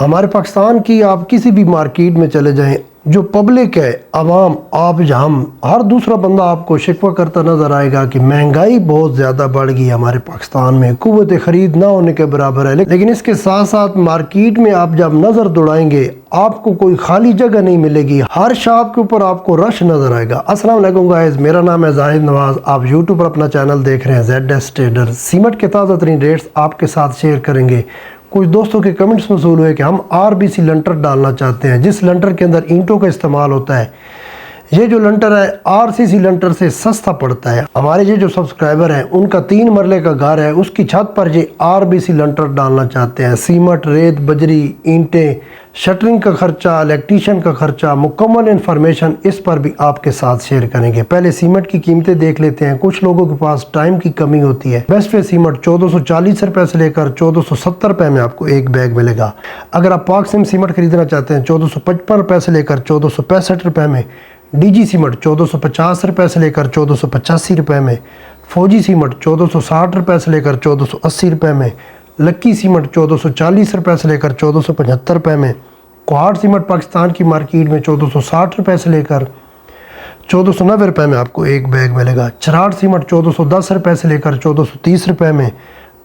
ہمارے پاکستان کی آپ کسی بھی مارکیٹ میں چلے جائیں، جو پبلک ہے، عوام، آپ ہم ہر دوسرا بندہ آپ کو شکوہ کرتا نظر آئے گا کہ مہنگائی بہت زیادہ بڑھ گئی ہے ہمارے پاکستان میں، قوت خرید نہ ہونے کے برابر ہے۔ لیکن اس کے ساتھ ساتھ مارکیٹ میں آپ جب نظر دوڑائیں گے آپ کو کوئی خالی جگہ نہیں ملے گی، ہر شاپ کے اوپر آپ کو رش نظر آئے گا۔ السلام علیکم گائز، میرا نام ہے زاہد نواز، آپ یوٹیوب پر اپنا چینل دیکھ رہے ہیں ZS ٹریڈر۔ سیمنٹ کے تازہ ترین ریٹس آپ کے ساتھ شیئر کریں گے۔ کچھ دوستوں کے کمنٹس موصول ہوئے کہ ہم RBC لنٹر ڈالنا چاہتے ہیں، جس لنٹر کے اندر اینٹوں کا استعمال ہوتا ہے۔ یہ جو لنٹر ہے RCC لنٹر سے سستا پڑتا ہے۔ ہمارے یہ جو سبسکرائبر ہیں ان کا 3 مرلے کا گھر ہے، اس کی چھت پر یہ RBC لنٹر ڈالنا چاہتے ہیں۔ سیمنٹ، ریت، بجری، اینٹیں، شٹرنگ کا خرچہ، الیکٹریشین کا خرچہ، مکمل انفارمیشن اس پر بھی آپ کے ساتھ شیئر کریں گے۔ پہلے سیمنٹ کی قیمتیں دیکھ لیتے ہیں۔ کچھ لوگوں کے پاس ٹائم کی کمی ہوتی ہے۔ بیسٹ وے سیمنٹ 1440 روپے سے لے کر 1470 روپے میں آپ کو ایک بیگ ملے گا۔ اگر آپ پاک سم سیمنٹ خریدنا چاہتے ہیں 1455 روپے سے لے کر 1465 روپے میں، DG سیمنٹ 1450 روپے سے لے کر 1485 روپے میں، فوجی سیمنٹ 1460 روپے سے لے کر 1480 روپے میں، لکی سیمنٹ 1440 روپے سے لے کر 1475 روپے میں، کوہاٹ سیمنٹ پاکستان کی مارکیٹ میں 1460 روپے سے لے کر 1490 روپے میں آپ کو ایک بیگ ملے گا۔ چراٹ سیمنٹ 1410 روپے سے لے کر 1430 روپے میں۔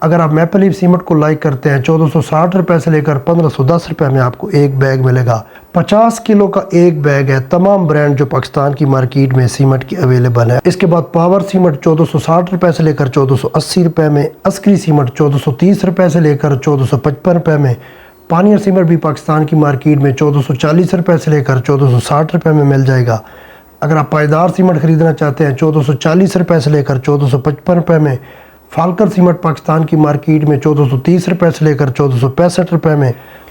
اگر آپ میپل لیف سیمنٹ کو لائک کرتے ہیں 1460 روپے سے لے کر 1510 روپے میں آپ کو ایک بیگ ملے گا۔ 50 کلو کا ایک بیگ ہے، تمام برانڈ جو پاکستان کی مارکیٹ میں سیمنٹ کی اویلیبل ہے۔ اس کے بعد پاور سیمنٹ 1460 روپے سے لے کر 1480 روپے میں، عسکری سیمنٹ 1430 روپے سے لے کر 1455 روپے میں، پانیہ سیمنٹ بھی پاکستان کی مارکیٹ میں 1440 روپے سے لے کر 1460 روپے میں مل جائے گا۔ اگر آپ پائیدار سیمنٹ خریدنا چاہتے ہیں 1440 روپے سے لے کر 1455 روپے میں، فالکر سیمنٹ پاکستان کی مارکیٹ میں 1430 روپے سے لے کر 1465 روپے میں،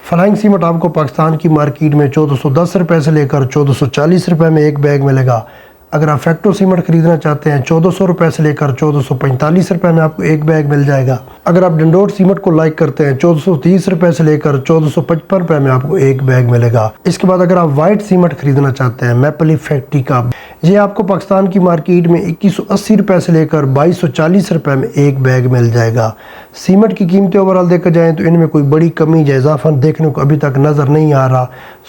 فلائنگ سیمنٹ آپ کو پاکستان کی مارکیٹ میں 1410 روپے سے لے کر 1440 روپے میں ایک بیگ ملے گا۔ اگر آپ فیکٹو سیمنٹ خریدنا چاہتے ہیں 1400 روپے سے لے کر 1445 روپے میں آپ کو ایک بیگ مل جائے گا۔ اگر آپ ڈنڈوٹ سیمنٹ کو لائک کرتے ہیں 1430 روپے سے لے کر 1455 روپے میں آپ کو ایک بیگ ملے گا۔ اس کے بعد اگر آپ وائٹ سیمنٹ خریدنا چاہتے ہیں میپل لیف فیکٹری کا، یہ آپ کو پاکستان کی مارکیٹ میں 2180 روپے سے لے کر 2240 روپے میں ایک بیگ مل جائے گا۔ سیمنٹ کی قیمتیں اوورال دیکھا جائیں تو ان میں کوئی بڑی کمی یا اضافہ دیکھنے کو ابھی تک نظر نہیں آ رہا۔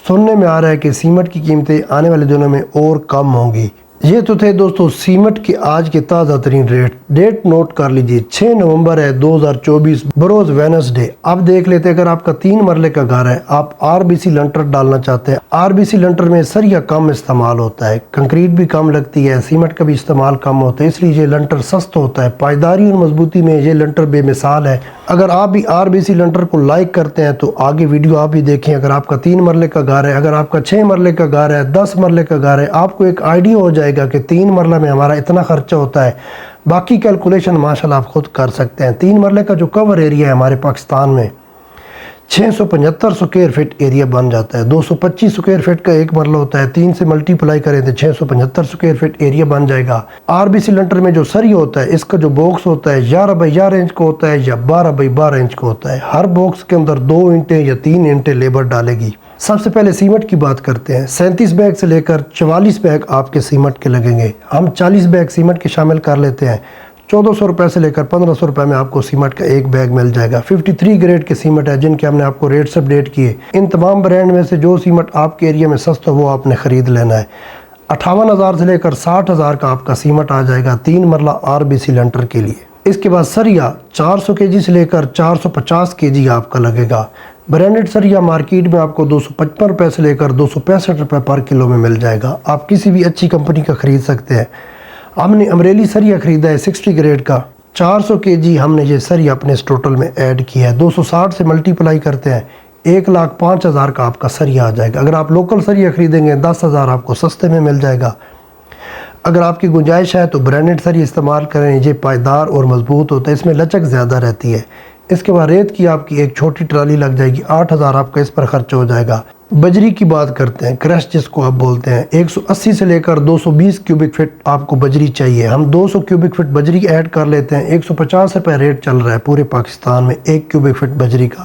سننے میں آ رہا ہے کہ سیمنٹ کی قیمتیں آنے والے دنوں میں اور کم ہوں گی۔ یہ تو تھے دوستو سیمنٹ کے آج کے تازہ ترین ڈیٹ نوٹ کر لیجئے، 6 نومبر ہے 2024، بروز وینسڈے۔ اب دیکھ لیتے اگر آپ کا 3 مرلے کا گھر ہے، آپ RBC لنٹر ڈالنا چاہتے ہیں۔ RBC لنٹر میں سریا کم استعمال ہوتا ہے، کنکریٹ بھی کم لگتی ہے، سیمنٹ کا بھی استعمال کم ہوتا ہے، اس لیے یہ لنٹر سست ہوتا ہے۔ پائیداری اور مضبوطی میں یہ لنٹر بے مثال ہے۔ اگر آپ بھی RBC لنٹر کو لائک کرتے ہیں تو آگے ویڈیو آپ بھی دیکھیں۔ اگر آپ کا 3 مرلے کا گھر ہے، اگر آپ کا 6 مرلے کا گھر ہے، 10 مرلے کا گھر ہے، آپ کو ایک آئیڈیا ہو جائے گا کہ 3 مرلہ میں ہمارا اتنا خرچہ ہوتا ہے۔ باقی کیلکولیشن ماشاءاللہ آپ خود کر سکتے ہیں۔ 3 مرلے کا جو کور ایریا ہے ہمارے پاکستان میں 675 سکوئر فٹ ایریا بن جاتا ہے۔ 225 سکوئر فٹ کا ایک مرلہ ہوتا ہے، 3 سے ملٹیپلائی کریں تو 675 سکوئر فٹ ایریا بن جائے گا۔ RBC لنٹر میں جو سریا ہوتا ہے، اس کا جو باکس ہوتا ہے 11 بائی 11 انچ کا ہوتا ہے یا 12 بائی 12 انچ کا ہوتا ہے۔ ہر باکس کے اندر 2 اینٹیں یا 3 اینٹیں لیبر ڈالے گی۔ سب سے پہلے سیمنٹ کی بات کرتے ہیں۔ 37 بیگ سے لے کر 44 بیگ آپ کے سیمنٹ کے لگیں گے۔ ہم 40 بیگ سیمنٹ کے شامل کر لیتے ہیں۔ 1400 روپے سے لے کر 1500 روپے میں آپ کو سیمنٹ کا ایک بیگ مل جائے گا۔ 53 گریڈ کے سیمنٹ ہے جن کے ہم نے آپ کو ریٹس اپڈیٹ کیے۔ ان تمام برانڈ میں سے جو سیمنٹ آپ کے ایریا میں سستا وہ آپ نے خرید لینا ہے۔ 58,000 سے لے کر 60,000 کا آپ کا سیمنٹ آ جائے گا 3 مرلہ RBC لنٹر کے لیے۔ اس کے بعد سریا 400 kg سے لے کر 450 kg آپ کا لگے گا۔ برانڈڈ سریا مارکیٹ میں آپ کو 255 روپے سے لے کر 265 روپے پر کلو میں مل جائے گا۔ آپ کسی بھی اچھی کمپنی کا خرید سکتے ہیں۔ ہم نے امریلی سریا خریدا ہے 60 گریڈ کا، 400 kg ہم نے یہ سریا اپنے اس ٹوٹل میں ایڈ کیا ہے۔ 260 سے ملٹیپلائی کرتے ہیں 1,05,000 کا آپ کا سریا آ جائے گا۔ اگر آپ لوکل سریا خریدیں گے 10,000 آپ کو سستے میں مل جائے گا۔ اگر آپ کی گنجائش ہے تو برانڈڈ سریا استعمال کریں، یہ پائیدار اور مضبوط ہوتا ہے، اس میں لچک زیادہ رہتی ہے۔ اس کے بعد ریت کی آپ کی ایک چھوٹی ٹرالی لگ جائے گی، 8,000 آپ کا اس پر خرچ ہو جائے گا۔ بجری کی بات کرتے ہیں، کرش جس کو آپ بولتے ہیں، 180 سے لے کر 220 کیوبک فٹ آپ کو بجری چاہیے۔ ہم 200 کیوبک فٹ بجری ایڈ کر لیتے ہیں۔ 150 روپے ریٹ چل رہا ہے پورے پاکستان میں 1 کیوبک فٹ بجری کا۔